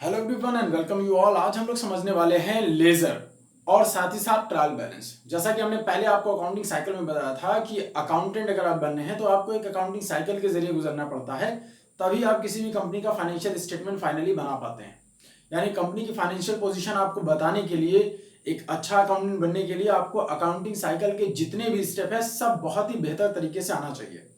Hello everyone and welcome you all. आज हम लोग समझने वाले हैं लेजर और साथ ही साथ ट्रायल बैलेंस। जैसा कि हमने पहले आपको अकाउंटिंग साइकिल में बताया था कि अकाउंटेंट अगर आप बनने हैं तो आपको एक अकाउंटिंग साइकिल के जरिए गुजरना पड़ता है, तभी आप किसी भी कंपनी का फाइनेंशियल स्टेटमेंट फाइनली बना पाते हैं। यानी कंपनी की फाइनेंशियल पोजीशन आपको बताने के लिए, एक अच्छा अकाउंटेंट बनने के लिए आपको अकाउंटिंग साइकिल के जितने भी स्टेप है सब बहुत ही बेहतर तरीके से आना चाहिए।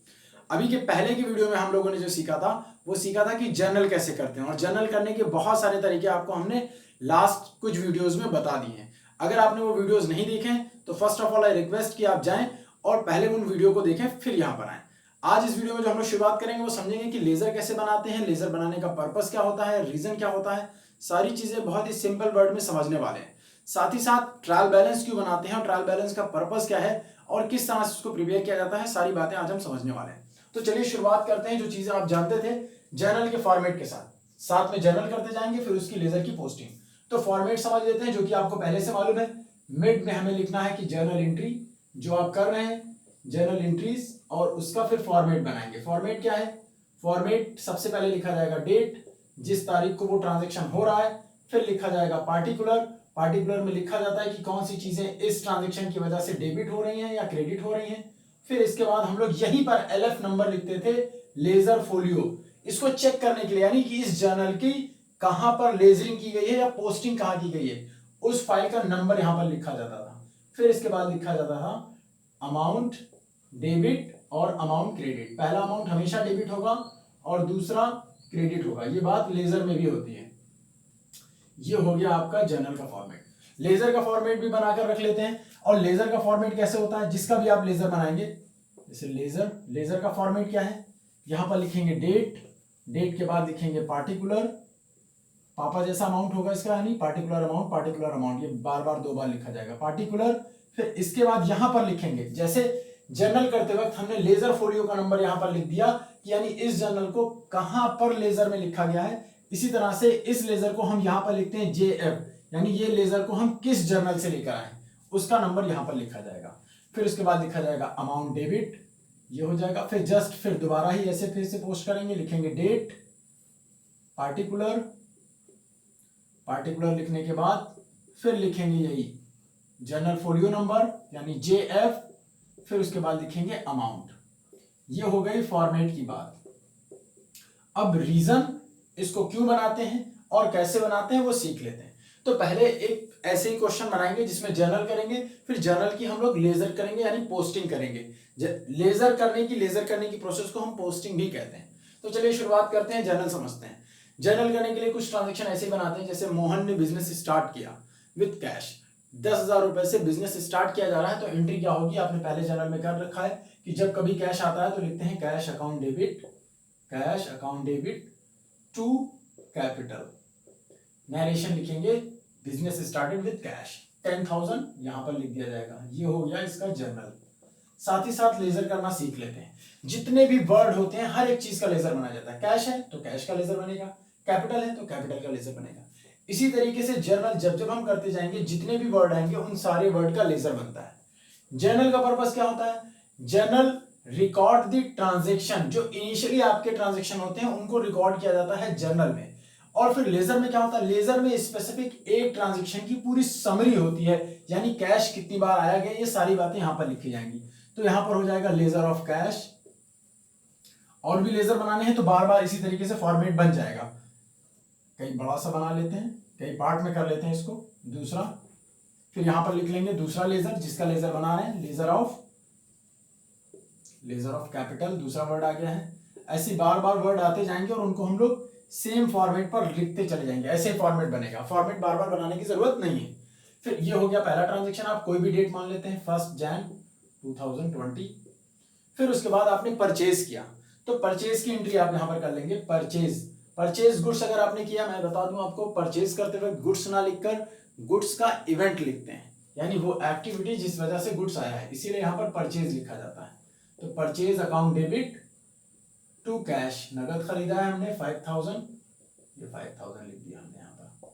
अभी के पहले की वीडियो में हम लोगों ने जो सीखा था वो सीखा था कि जर्नल कैसे करते हैं, और जर्नल करने के बहुत सारे तरीके आपको हमने लास्ट कुछ वीडियोस में बता दिए हैं। अगर आपने वो वीडियोस नहीं देखे तो first of all I request कि आप जाएं और पहले उन वीडियो को देखें फिर यहाँ पर आए। आज इस वीडियो में जो हम लोग शुरुआत करेंगे वो समझेंगे कि लेजर कैसे बनाते हैं, लेजर बनाने का पर्पस क्या होता है, रीजन क्या होता है। सारी चीजें बहुत ही सिंपल वर्ड में समझने वाले हैं। साथ ही साथ ट्रायल बैलेंस क्यों बनाते हैं और ट्रायल बैलेंस का पर्पस क्या है और किस तरह से उसको प्रिपेयर किया जाता है, सारी बातें आज हम समझने वाले हैं। तो चलिए शुरुआत करते हैं जो चीजें आप जानते थे जर्नल के फॉर्मेट के साथ। साथ में जर्नल करते जाएंगे, फिर उसकी लेजर की पोस्टिंग। तो फॉर्मेट समझ लेते हैं जो कि आपको पहले से मालूम है। मिड में हमें लिखना है कि जर्नल एंट्री जो आप कर रहे हैं, जर्नल एंट्रीज, और उसका फिर फॉर्मेट बनाएंगे। फॉर्मेट क्या है? फॉर्मेट सबसे पहले लिखा जाएगा डेट, जिस तारीख को वो ट्रांजेक्शन हो रहा है। फिर लिखा जाएगा पार्टिकुलर, पार्टिकुलर में लिखा जाता है कि कौन सी चीजें इस ट्रांजेक्शन की वजह से डेबिट हो रही हैं या क्रेडिट हो रही हैं। फिर इसके बाद हम लोग यहीं पर एलएफ नंबर लिखते थे, लेजर फोलियो, इसको चेक करने के लिए, यानी कि इस जर्नल की कहां पर लेजरिंग की गई है या पोस्टिंग कहां की गई है, उस फाइल का नंबर यहां पर लिखा जाता था। फिर इसके बाद लिखा जाता था अमाउंट डेबिट और अमाउंट क्रेडिट। पहला अमाउंट हमेशा डेबिट होगा और दूसरा क्रेडिट होगा। ये बात लेजर में भी होती है। ये हो गया आपका जर्नल का फॉर्मेट। लेजर का फॉर्मेट भी बनाकर रख लेते हैं। और लेजर का फॉर्मेट कैसे होता है, जिसका भी आप लेजर बनाएंगे, जैसे लेजर, लेजर का फॉर्मेट क्या है, यहां पर लिखेंगे डेट, डेट के बाद लिखेंगे पार्टिकुलर, पापा जैसा अमाउंट होगा इसका, यानी पार्टिकुलर अमाउंट, पार्टिकुलर अमाउंट, ये बार बार दो बार लिखा जाएगा पार्टिकुलर। फिर इसके बाद यहां पर लिखेंगे, जैसे जर्नल करते वक्त हमने लेजर फोलियो का नंबर यहां पर लिख दिया कि यानी इस जर्नल को कहां पर लेजर में लिखा गया है। इसी तरह से इस लेजर को हम यहां पर लिखते हैं JF, यानी ये लेजर को हम किस जर्नल से लेकर आए, उसका नंबर यहां पर लिखा जाएगा। फिर उसके बाद लिखा जाएगा अमाउंट डेबिट, ये हो जाएगा। फिर जस्ट फिर दोबारा ही ऐसे फिर से पोस्ट करेंगे, लिखेंगे डेट पार्टिकुलर, पार्टिकुलर लिखने के बाद फिर लिखेंगे यही जर्नल फोलियो नंबर यानी JF, फिर उसके बाद लिखेंगे अमाउंट। ये हो गई फॉर्मेट की बात। अब रीजन, इसको क्यों बनाते हैं और कैसे बनाते हैं वो सीख लेते हैं। तो पहले एक ऐसे ही क्वेश्चन बनाएंगे जिसमें जर्नल करेंगे, फिर जर्नल की हम लोग लेजर करेंगे यानी पोस्टिंग करेंगे। लेजर करने की प्रोसेस को हम पोस्टिंग भी कहते हैं। तो चलिए शुरुआत करते हैं, जर्नल समझते हैं। जर्नल करने के लिए कुछ ट्रांजेक्शन ऐसे ही बनाते हैं, जैसे मोहन ने बिजनेस स्टार्ट किया विद कैश, 10,000 रुपए से बिजनेस स्टार्ट किया जा रहा है। तो एंट्री क्या होगी, आपने पहले जर्नल में कर रखा है कि जब कभी कैश आता है तो लिखते हैं cash account debit, cash account debit to capital. Narration लिखेंगे बिजनेस स्टार्टेड विद कैश, 10,000 यहां पर लिख दिया जाएगा। ये हो गया इसका जर्नल। साथ ही साथ लेजर करना सीख लेते हैं। जितने भी वर्ड होते हैं हर एक चीज का लेजर बनाया जाता है। कैश है तो कैश का लेजर बनेगा, कैपिटल है तो कैपिटल का लेजर बनेगा। इसी तरीके से जर्नल जब जब हम करते जाएंगे जितने भी वर्ड आएंगे उन सारे वर्ड का लेजर बनता है। जर्नल का पर्पस क्या होता है? जर्नल रिकॉर्ड द ट्रांजेक्शन, जो इनिशियली आपके ट्रांजेक्शन होते हैं उनको रिकॉर्ड किया जाता है जर्नल में। और फिर लेजर में क्या होता है, लेजर में स्पेसिफिक एक ट्रांजेक्शन की पूरी समरी होती है, यानी कैश कितनी बार आया गया, ये सारी बातें यहां पर लिखी जाएंगी। तो यहां पर हो जाएगा लेजर ऑफ कैश। और भी लेजर बनाने हैं तो बार बार इसी तरीके से फॉर्मेट बन जाएगा। कहीं बड़ा सा बना लेते हैं, कई पार्ट में कर लेते हैं इसको। दूसरा, फिर यहां पर लिख लेंगे दूसरा लेजर, जिसका लेजर बना रहे हैं लेजर ऑफ कैपिटल, दूसरा वर्ड आ गया है। ऐसे बार बार वर्ड आते जाएंगे और उनको हम लोग सेम फॉर्मेट पर लिखते चले जाएंगे। ऐसे फॉर्मेट बनेगा, फॉर्मेट बार बार बनाने की जरूरत नहीं है। फिर ये हो गया पहला ट्रांजेक्शन, आप कोई भी डेट मान लेते हैं, 1 जनवरी 2020। फिर उसके बाद आपने परचेज किया, तो परचेज की एंट्री आप यहां पर कर लेंगे। परचेज गुड्स अगर आपने किया, मैं बता दूं आपको, परचेज करते वक्त गुड्स ना लिखकर गुड्स का इवेंट लिखते हैं, यानी वो एक्टिविटी जिस वजह से गुड्स आया है, इसीलिए यहां पर परचेज लिखा जाता है। तो purchase account debit to cash, नगद खरीदा है हमने 5,000, ये 5,000 लिख दिया हमने यहाँ पर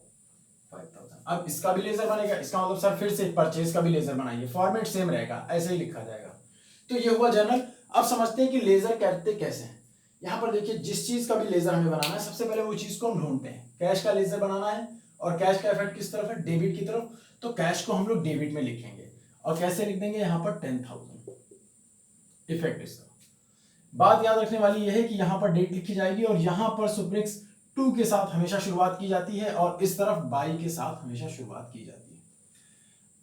5,000। अब इसका भी लेजर बनेगा, इसका मतलब सर फिर से परचेज का भी लेजर बनाइए, फॉर्मेट सेम रहेगा, ऐसे ही लिखा जाएगा। तो ये हुआ जर्नल। अब समझते हैं कि लेजर करते कैसे हैं। यहाँ पर देखिए जिस चीज का भी लेजर हमें बनाना है सबसे पहले वो चीज को हम ढूंढते हैं। कैश का लेजर बनाना है और कैश का इफेक्ट किस तरफ है, डेबिट की तरफ, तो कैश को हम लोग डेबिट में लिखेंगे और कैसे लिख देंगे, यहाँ पर 10,000 इफेक्ट इस तरफ। बात याद रखने वाली यह है कि यहाँ पर डेट लिखी जाएगी और यहाँ पर सुप्रिक्स 2 के साथ हमेशा शुरुआत की जाती है और इस तरफ बाई के साथ हमेशा शुरुआत की जाती है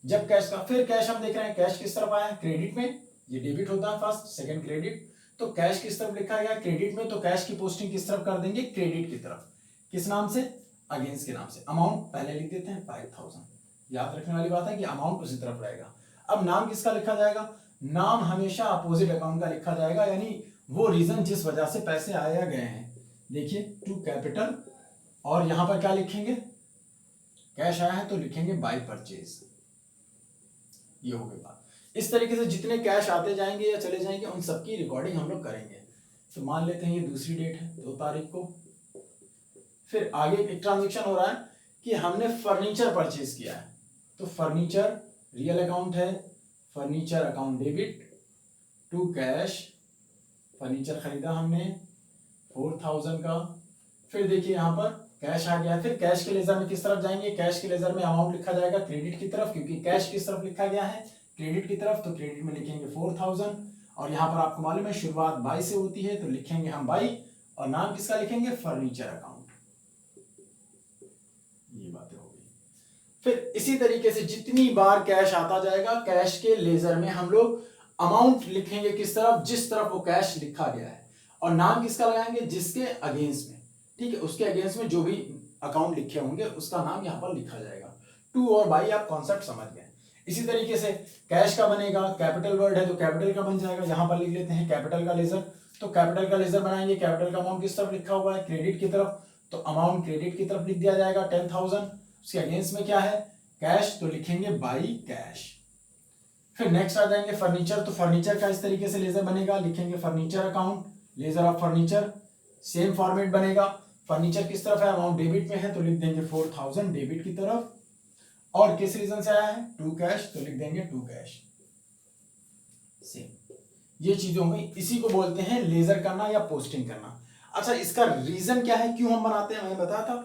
जब कैश का। फिर कैश हम देख रहे हैं कैश किस तरफ आया है, क्रेडिट में, ये डेबिट होता है फर्स्ट, सेकंड क्रेडिट, तो कैश किस तरफ लिखा गया, क्रेडिट में, तो कैश की पोस्टिंग किस तरफ कर देंगे, क्रेडिट की तरफ। किस नाम से, अगेंस्ट के नाम से। अमाउंट पहले लिख देते हैं 5,000। याद रखने वाली बात है कि अमाउंट उसी तरफ रहेगा। अब नाम किसका लिखा जाएगा, नाम हमेशा अपोजिट अकाउंट का लिखा जाएगा, यानी वो रीजन जिस वजह से पैसे आए या गए हैं। देखिए टू कैपिटल और यहां पर क्या लिखेंगे, कैश आया है तो लिखेंगे बाय परचेज। ये हो गई बात। इस तरीके से जितने कैश आते जाएंगे या चले जाएंगे उन सबकी रिकॉर्डिंग हम लोग करेंगे। तो मान लेते हैं ये दूसरी डेट है 2 तारीख को। फिर आगे एक ट्रांजेक्शन हो रहा है कि हमने फर्नीचर परचेज किया है, तो फर्नीचर रियल अकाउंट है, furniture account debit, to cash, furniture खरीदा हमने 4,000 का। फिर देखिए यहाँ पर कैश आ गया। फिर कैश के लेजर में किस तरफ जाएंगे, कैश के लेजर में अमाउंट लिखा जाएगा क्रेडिट की तरफ, क्योंकि कैश किस तरफ लिखा गया है, क्रेडिट की तरफ, तो क्रेडिट में लिखेंगे 4,000। और यहाँ पर आपको मालूम है शुरुआत बाई से होती है, तो लिखेंगे हम बाई और नाम किसका लिखेंगे, फर्नीचर अकाउंट। ये बातें हो गई। फिर इसी तरीके से जितनी बार कैश आता जाएगा कैश के लेजर में हम लोग अमाउंट लिखेंगे किस तरफ, जिस तरफ वो कैश लिखा गया है, और नाम किसका लगाएंगे, जिसके अगेंस्ट में, ठीक है, उसके अगेंस्ट में जो भी अकाउंट लिखे होंगे उसका नाम यहाँ पर लिखा जाएगा। टू और बाई आप कॉन्सेप्ट समझ गए। इसी तरीके से कैश का बनेगा, कैपिटल वर्ड है तो कैपिटल का बन जाएगा, यहाँ पर लिख लेते हैं कैपिटल का लेजर, तो कैपिटल का लेजर बनाएंगे, कैपिटल का अमाउंट किस तरफ लिखा हुआ है, क्रेडिट की तरफ, तो अमाउंट क्रेडिट की तरफ लिख दिया जाएगा 10,000। उसके अगेंस्ट में क्या है, कैश, तो लिखेंगे बाई कैश। फिर नेक्स्ट आ जाएंगे फर्नीचर, तो फर्नीचर का इस तरीके से लेजर बनेगा, लिखेंगे furniture account, laser of furniture, same format बनेगा। फर्नीचर किस तरफ है, अमाउंट डेबिट में है तो लिख देंगे 4,000 डेबिट की तरफ, और किस रीजन से आया है, टू कैश, तो लिख देंगे टू कैश। सेम ये चीजें हो गई। इसी को बोलते हैं लेजर करना या पोस्टिंग करना। अच्छा, इसका रीजन क्या है, क्यों हम बनाते हैं, मैंने बताया था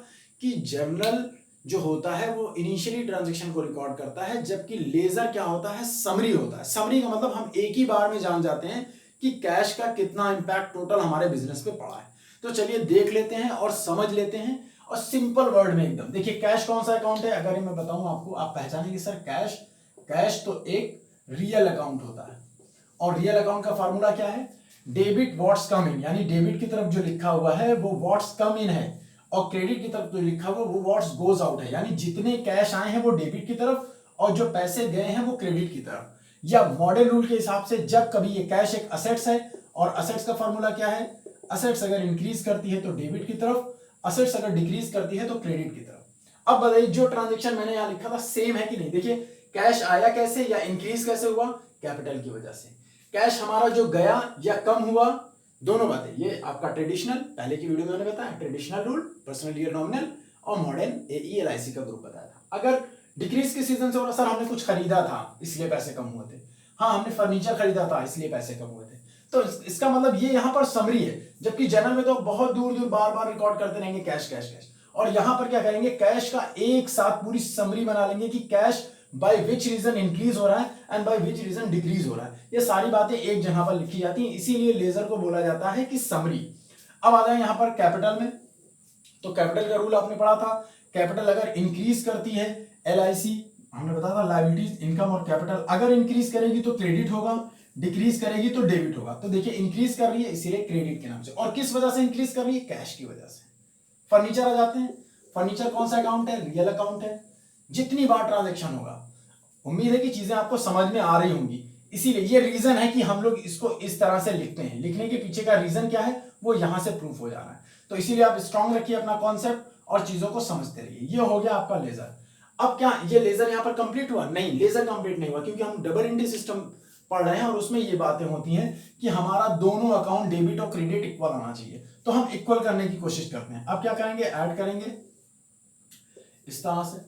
कि जर्नल जो होता है वो इनिशियली ट्रांजैक्शन को रिकॉर्ड करता है, जबकि लेजर क्या होता है, समरी होता है। समरी का मतलब हम एक ही बार में जान जाते हैं कि कैश का कितना इंपैक्ट टोटल हमारे बिजनेस पे पड़ा है। तो चलिए देख लेते हैं और समझ लेते हैं, और सिंपल वर्ड में एकदम। देखिए कैश कौन सा अकाउंट है, अगर मैं बताऊं आपको, आप पहचानेंगे सर कैश, कैश तो एक रियल अकाउंट होता है, और रियल अकाउंट का फार्मूला क्या है, डेबिट व्हाट्स कम इन, यानी डेबिट की तरफ जो लिखा हुआ है वो व्हाट्स कम इन है, और क्रेडिट की तरफ जो लिखा हुआ वो व्हाट्स गोज आउट है, यानी जितने कैश आए हैं वो डेबिट की तरफ और जो पैसे गए हैं वो क्रेडिट की तरफ। या मॉडल रूल के हिसाब से जब कभी ये कैश एक असेट्स है, और असेट्स का फार्मूला क्या है, असेट्स अगर इंक्रीज करती है तो डेबिट की तरफ, असेट्स अगर डिक्रीज करती है तो क्रेडिट की तरफ। अब बताइए जो ट्रांजैक्शन मैंने यहां लिखा था सेम है कि नहीं। देखिए कैश आया कैसे या इंक्रीज कैसे हुआ, कैपिटल की वजह से। कैश हमारा जो गया या कम हुआ, दोनों बातें। ये आपका ट्रेडिशनल, पहले की वीडियो में मैंने बताया traditional rule, personal year nominal, और मॉडर्न AE/LIC का ग्रुप बताया था। अगर डिक्रीज के सीजन से हो रहा, सर हमने कुछ खरीदा था इसलिए पैसे कम हुए थे, हाँ हमने फर्नीचर खरीदा था इसलिए पैसे कम हुए थे, तो इसका मतलब ये यहाँ पर समरी है। जबकि जनरल में तो बहुत दूर दूर बार बार रिकॉर्ड करते रहेंगे कैश कैश कैश, और यहां पर क्या करेंगे, कैश का एक साथ पूरी समरी बना लेंगे कि cash by which region increase हो रहा है and by which region decrease हो रहा है। ये सारी बातें एक जगह पर लिखी जाती हैं, इसीलिए लेजर को बोला जाता है कि समरी। अब आ जाए यहां पर कैपिटल में, तो कैपिटल का रूल आपने पढ़ा था, कैपिटल अगर इंक्रीज करती है, LIC हमने बताया था लायबिलिटीज, इनकम और कैपिटल अगर इंक्रीज करेगी तो क्रेडिट होगा, डिक्रीज करेगी तो डेबिट होगा। तो देखिए इंक्रीज कर रही है इसीलिए क्रेडिट के नाम से, और किस वजह से इंक्रीज कर रही है, कैश की वजह से। फर्नीचर आ जाते हैं, फर्नीचर कौन सा अकाउंट है, रियल अकाउंट है। जितनी बार ट्रांजैक्शन होगा, उम्मीद है कि चीजें आपको समझ में आ रही होंगी, इसीलिए ये रीजन है कि हम लोग इसको इस तरह से लिखते हैं। लिखने के पीछे का रीजन क्या है वो यहां से प्रूफ हो जा रहा है। तो इसीलिए आप स्ट्रांग रखिए अपना कॉन्सेप्ट और चीजों को समझते रहिए। ये हो गया आपका लेजर। अब क्या ये लेजर यहां पर कंप्लीट हुआ, नहीं, लेजर कंप्लीट नहीं हुआ, क्योंकि हम डबल इंडी सिस्टम पढ़ रहे हैं और उसमें ये बातें होती हैं कि हमारा दोनों अकाउंट डेबिट और क्रेडिट इक्वल होना चाहिए। तो हम इक्वल करने की कोशिश करते हैं। अब क्या करेंगे, ऐड करेंगे इस तरह से।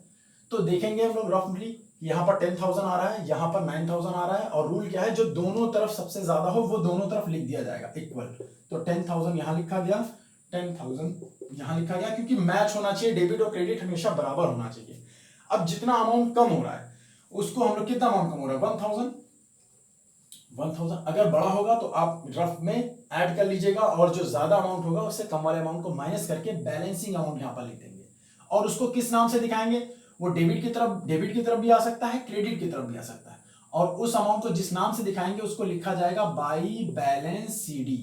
तो देखेंगे हम लोग रफली यहाँ पर 10,000 आ रहा है, यहाँ पर 9,000 आ रहा है, और रूल क्या है, जो दोनों तरफ सबसे ज्यादा हो वो दोनों तरफ लिख दिया जाएगा इक्वल। तो 10,000 यहाँ लिखा गया, 10,000 यहाँ लिखा गया, क्योंकि मैच होना चाहिए, डेबिट और क्रेडिट हमेशा बराबर होना चाहिए। अब जितना अमाउंट कम हो रहा है उसको हम लोग, कितना अमाउंट कम हो रहा है, 1,000, 1,000 अगर बड़ा होगा तो आप रफ में ऐड कर लीजिएगा, और जो ज्यादा अमाउंट होगा उससे कम वाले अमाउंट को माइनस करके बैलेंसिंग अमाउंट यहाँ पर लिख देंगे। और उसको किस नाम से दिखाएंगे, वो डेबिट की तरफ भी आ सकता है, क्रेडिट की तरफ भी आ सकता है, और उस अमाउंट को जिस नाम से दिखाएंगे उसको लिखा जाएगा by balance CD.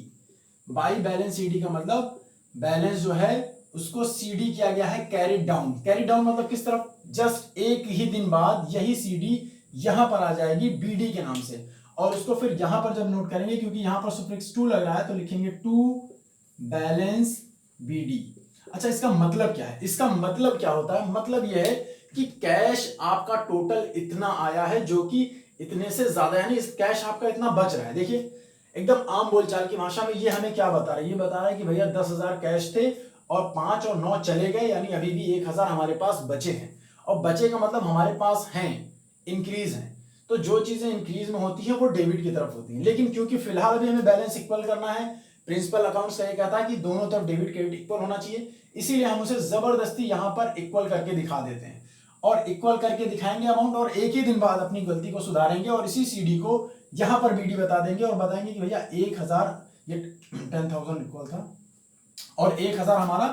By balance CD का मतलब बैलेंस जो है उसको सीडी किया गया है कैरिड डाउन। कैरिड डाउन मतलब किस तरफ, जस्ट एक ही दिन बाद यही सीडी यहां पर आ जाएगी बीडी के नाम से, और उसको फिर यहां पर जब नोट करेंगे, क्योंकि यहां पर सुफिक्स टू लग रहा है, तो लिखेंगे टू बैलेंस बीडी। अच्छा, इसका मतलब क्या है, इसका मतलब क्या होता है, मतलब यह है कि कैश आपका टोटल इतना आया है, जो कि इतने से ज्यादा, यानी इस कैश आपका इतना बच रहा है। देखिए एकदम आम बोलचाल की भाषा में ये हमें क्या बता रहा है, ये बता रहा है कि भैया 10,000 कैश थे और 5 और 9 चले गए, यानी अभी भी 1,000 हमारे पास बचे हैं। और बचे का मतलब हमारे पास हैं, इंक्रीज है। तो जो चीजें इंक्रीज में होती है वो डेबिट की तरफ होती है, लेकिन क्योंकि फिलहाल अभी हमें बैलेंस इक्वल करना है, प्रिंसिपल अकाउंट्स का ये कहता है कि दोनों तरफ डेबिट क्रेडिट इक्वल होना चाहिए, इसीलिए हम उसे जबरदस्ती यहां पर इक्वल करके दिखा देते हैं, और इक्वल करके दिखाएंगे अमाउंट, और एक ही दिन बाद अपनी गलती को सुधारेंगे और इसी सीडी को यहां पर बीडी बता देंगे और बताएंगे कि भैया 1,000, ये 10,000 इक्वल था, और 1,000 हमारा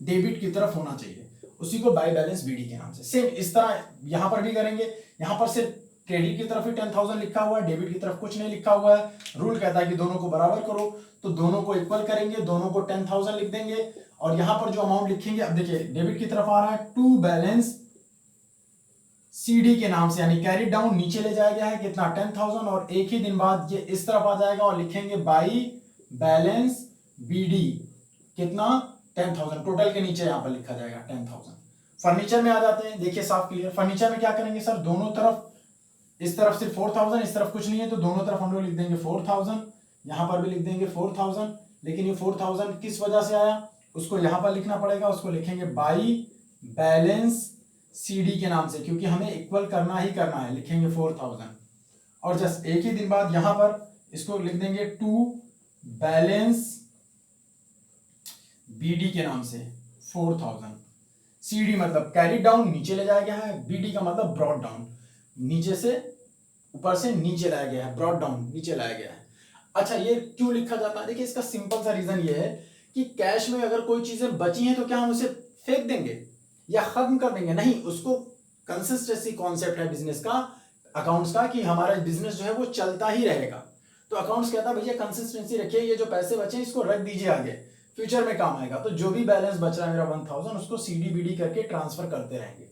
डेबिट की तरफ होना चाहिए, उसी को बाय बैलेंस बीडी के नाम से। सेम इस तरह यहां पर भी करेंगे, यहां पर सिर्फ क्रेडिट की तरफ ही 10,000 लिखा हुआ है, डेबिट की तरफ कुछ नहीं लिखा हुआ है। रूल कहता है कि दोनों को बराबर करो, तो दोनों को इक्वल करेंगे, दोनों को 10,000 लिख देंगे, और यहां पर जो अमाउंट लिखेंगे, अब देखिए डेबिट की तरफ आ रहा है टू बैलेंस सीडी के नाम से, यानी कैरी डाउन नीचे ले जाया गया है, कितना 10,000, और एक ही दिन बाद ये इस तरफ आ जाएगा और लिखेंगे बाई बैलेंस बीडी, कितना 10,000, टोटल के नीचे यहां पर लिखा जाएगा 10,000। फर्नीचर में आ जाते हैं, देखिए साफ क्लियर। फर्नीचर में क्या करेंगे सर, दोनों तरफ, इस तरफ सिर्फ 4,000, इस तरफ कुछ नहीं है, तो दोनों तरफ हम लोग लिख देंगे 4,000, यहां पर भी लिख देंगे 4,000, लेकिन ये 4,000 किस वजह से आया उसको यहां पर लिखना पड़ेगा, उसको लिखेंगे बाई बैलेंस सीडी के नाम से, क्योंकि हमें इक्वल करना ही करना है, लिखेंगे 4,000, और जस्ट एक ही दिन बाद यहां पर इसको लिख देंगे टू बैलेंस बीडी के नाम से 4,000। सीडी मतलब कैरी डाउन, नीचे ले जाया गया है, बीडी का मतलब ब्रॉड डाउन, नीचे से ऊपर से नीचे लाया गया है, ब्रॉड डाउन नीचे लाया गया है। अच्छा, ये क्यों लिखा जाता है, देखिए इसका सिंपल सा रीजन ये है कि कैश में अगर कोई चीजें बची हैं तो क्या हम उसे फेंक देंगे या खत्म कर देंगे, नहीं, उसको कंसिस्टेंसी कॉन्सेप्ट है बिजनेस का, अकाउंट्स का, कि हमारा बिजनेस जो है वो चलता ही रहेगा। तो अकाउंट्स कहता है भैया कंसिस्टेंसी रखिए, ये जो पैसे बचे इसको रख दीजिए, आगे फ्यूचर में काम आएगा। तो जो भी बैलेंस बच रहा है मेरा 1,000, उसको सीडी बीडी करके ट्रांसफर करते रहेंगे।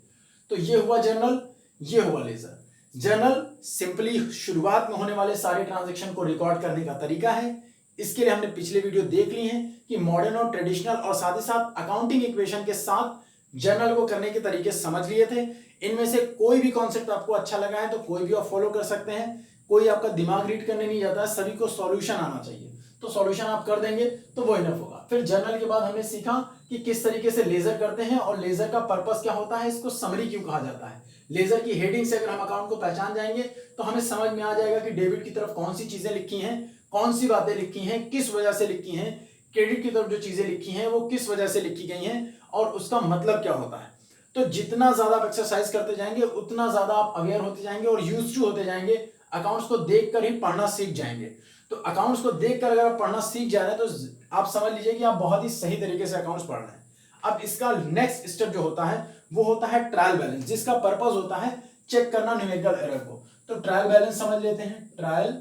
तो ये हुआ जर्नल, ये हुआ लेजर। जर्नल सिंपली शुरुआत में होने वाले सारे ट्रांजैक्शन को रिकॉर्ड करने का तरीका है। इसके लिए हमने पिछले वीडियो देख ली हैं कि मॉडर्न और ट्रेडिशनल और साथ ही साथ अकाउंटिंग इक्वेशन के साथ जर्नल को करने के तरीके समझ लिए थे। इनमें से कोई भी कॉन्सेप्ट आपको अच्छा लगा है तो कोई भी आप फॉलो कर सकते हैं, कोई आपका दिमाग रीड करने नहीं जाता है, सभी को सॉल्यूशन आना चाहिए, तो सॉल्यूशन आप कर देंगे तो वो इनफ होगा। फिर जर्नल के बाद हमने सीखा कि किस तरीके से लेजर करते हैं और लेजर का पर्पस क्या होता है, इसको समरी क्यों कहा जाता है। लेजर की हेडिंग से अगर हम अकाउंट को पहचान जाएंगे तो हमें समझ में आ जाएगा कि डेबिट की तरफ कौन सी चीजें लिखी हैं, कौन सी बातें लिखी हैं, किस वजह से लिखी हैं, क्रेडिट की तरफ जो चीजें लिखी हैं वो किस वजह से लिखी गई हैं और उसका मतलब क्या होता है। तो जितना ज्यादा आप एक्सरसाइज करते जाएंगे उतना ज्यादा आप अवेयर होते जाएंगे और यूज्ड टू होते जाएंगे, अकाउंट्स को देखकर ही पढ़ना सीख जाएंगे। तो अकाउंट्स को देखकर अगर आप पढ़ना सीख जा रहे हैं तो आप समझ लीजिए कि आप बहुत ही सही तरीके से अकाउंट्स पढ़ रहे हैं। अब इसका नेक्स्ट स्टेप जो होता है वो होता है ट्रायल बैलेंस, जिसका पर्पस होता है चेक करना न्यूमेरिकल एरर को। तो ट्रायल बैलेंस समझ लेते हैं। ट्रायल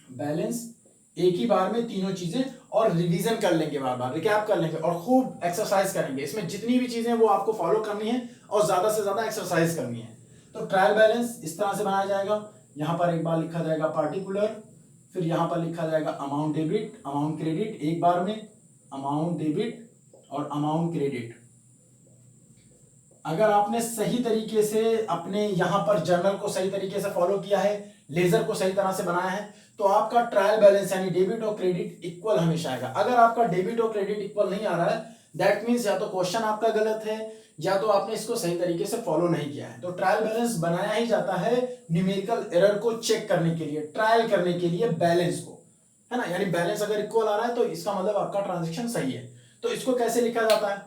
बैलेंस एक ही बार में तीनों चीजें, और रिवीजन कर लेंगे, बार बार रिकैप कर लेंगे और खूब एक्सरसाइज करेंगे। इसमें जितनी भी चीजें वो आपको फॉलो करनी है और ज्यादा से ज्यादा एक्सरसाइज करनी है। तो ट्रायल बैलेंस इस तरह से बनाया जाएगा, यहां पर एक बार लिखा जाएगा पार्टिकुलर, फिर यहां पर लिखा जाएगा अमाउंट डेबिट, अमाउंट क्रेडिट, एक बार में अमाउंट डेबिट और अमाउंट क्रेडिट। अगर आपने सही तरीके से अपने यहां पर जर्नल को सही तरीके से फॉलो किया है, लेजर को सही तरह से बनाया है, तो आपका ट्रायल बैलेंस यानी डेबिट और क्रेडिट इक्वल हमेशा आएगा। अगर आपका डेबिट और क्रेडिट इक्वल नहीं आ रहा है दैट मीन्स या तो क्वेश्चन आपका गलत है या तो आपने इसको सही तरीके से फॉलो नहीं किया है। तो ट्रायल बैलेंस बनाया ही जाता है न्यूमेरिकल एरर को चेक करने के लिए, ट्रायल करने के लिए बैलेंस को, है ना। यानी बैलेंस अगर इक्वल आ रहा है तो इसका मतलब आपका ट्रांजेक्शन सही है। तो इसको कैसे लिखा जाता है,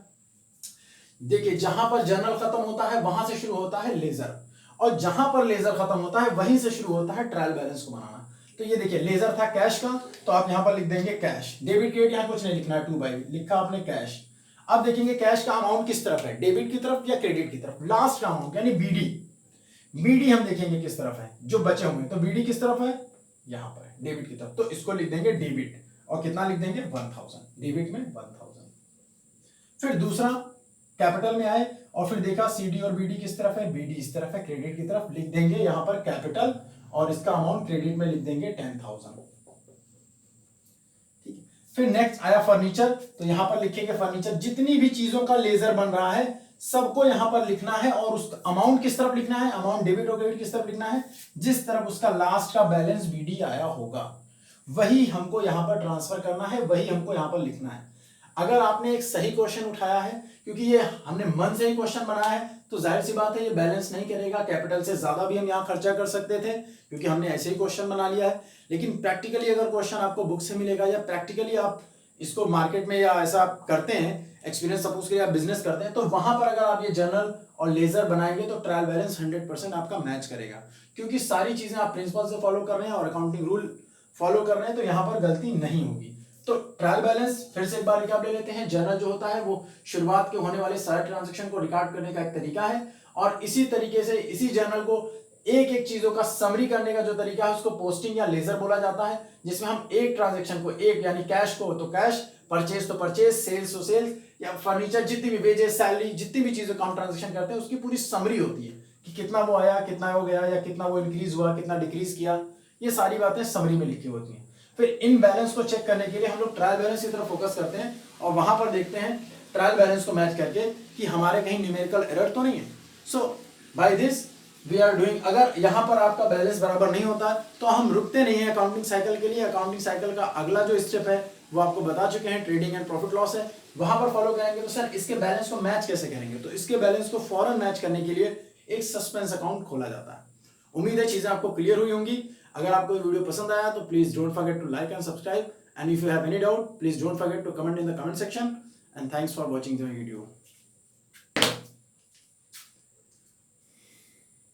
देखिए जहां पर जर्नल खत्म होता है वहां से शुरू होता है लेजर, और जहां पर लेजर खत्म होता है वहीं से शुरू होता है ट्रायल बैलेंस को बनाना। तो ये देखिए लेजर था कैश का, तो आप यहां पर लिख देंगे कैश, डेबिट क्रेडिट यहां कुछ नहीं लिखना है, 2 बाई लिखा आपने कैश। अब देखेंगे कैश का अमाउंट किस तरफ है, डेबिट की तरफ या क्रेडिट की तरफ, लास्ट का अमाउंट यानी बीडी, बीडी हम देखेंगे किस तरफ है, जो बचे हुए हैं, तो बीडी किस तरफ है, यहां पर है डेबिट की तरफ, तो इसको लिख देंगे डेबिट, और कितना लिख देंगे 1000, डेबिट में 1000। फिर दूसरा कैपिटल में आए और फिर देखा सीडी और बीडी किस तरफ है, बीडी इस तरफ है, क्रेडिट की तरफ, लिख देंगे यहां पर कैपिटल और इसका अमाउंट क्रेडिट में लिख देंगे 10,000। ठीक है, फिर नेक्स्ट आया फर्नीचर, तो यहां पर लिखेंगे फर्नीचर, जितनी भी चीजों का लेजर बन रहा है सबको यहां पर लिखना है, और उसका अमाउंट किस तरफ लिखना है, अमाउंट डेबिट और क्रेडिट किस तरफ लिखना है, जिस तरफ उसका लास्ट का बैलेंस बीडी आया होगा वही हमको यहां पर ट्रांसफर करना है, वही हमको यहां पर लिखना है। अगर आपने एक सही क्वेश्चन उठाया है, क्योंकि ये हमने मन से ही क्वेश्चन बनाया है, तो जाहिर सी बात है ये बैलेंस नहीं करेगा, कैपिटल से ज्यादा भी हम यहाँ खर्चा कर सकते थे क्योंकि हमने ऐसे ही क्वेश्चन बना लिया है। लेकिन प्रैक्टिकली अगर क्वेश्चन आपको बुक से मिलेगा या प्रैक्टिकली आप इसको मार्केट में या ऐसा आप करते हैं, एक्सपीरियंस सपोज करिए आप बिजनेस करते हैं, तो वहां पर अगर आप ये जर्नल और लेजर बनाएंगे तो ट्रायल बैलेंस 100% आपका मैच करेगा, क्योंकि सारी चीजें आप प्रिंसिपल से फॉलो कर रहे हैं और अकाउंटिंग रूल फॉलो कर रहे हैं, तो यहाँ पर गलती नहीं होगी। तो ट्रायल बैलेंस फिर से एक बार रिकैप ले लेते हैं। जर्नल जो होता है वो शुरुआत के होने वाले सारे ट्रांजैक्शन को रिकॉर्ड करने का एक तरीका है, और इसी तरीके से इसी जर्नल को एक एक चीजों का समरी करने का जो तरीका है उसको पोस्टिंग या लेजर बोला जाता है, जिसमें हम एक ट्रांजैक्शन को, एक यानी कैश को तो कैश, परचेज तो परचेज, सेल्स तो सेल्स, या फर्नीचर जितनी भी वेजेस, सैलरी, जितनी भी चीजों का हम ट्रांजैक्शन करते हैं उसकी पूरी समरी होती है कि कितना वो आया, कितना हो गया, या कितना वो इंक्रीज हुआ, कितना डिक्रीज किया, ये सारी बातें समरी में लिखी होती हैं। फिर इन बैलेंस को चेक करने के लिए हम लोग ट्रायल बैलेंस की तरफ फोकस करते हैं और वहां पर देखते हैं ट्रायल बैलेंस को मैच करके कि हमारे कहीं न्यूमेरिकल एरर तो नहीं है। So by this we are doing, अगर यहां पर आपका बैलेंस बराबर नहीं होता तो हम रुकते नहीं है अकाउंटिंग साइकिल के लिए। अकाउंटिंग साइकिल का अगला जो स्टेप है वो आपको बता चुके हैं, ट्रेडिंग एंड प्रॉफिट लॉस है, वहां पर फॉलो करेंगे। तो सर इसके बैलेंस को मैच कैसे करेंगे, तो इसके बैलेंस को फौरन मैच करने के लिए एक सस्पेंस अकाउंट खोला जाता है। उम्मीद है चीजें आपको क्लियर हुई होंगी। अगर आपको वीडियो पसंद आया तो please don't forget to like and subscribe, and if you have any doubt please don't forget to comment in the comment section, and thanks for watching the video.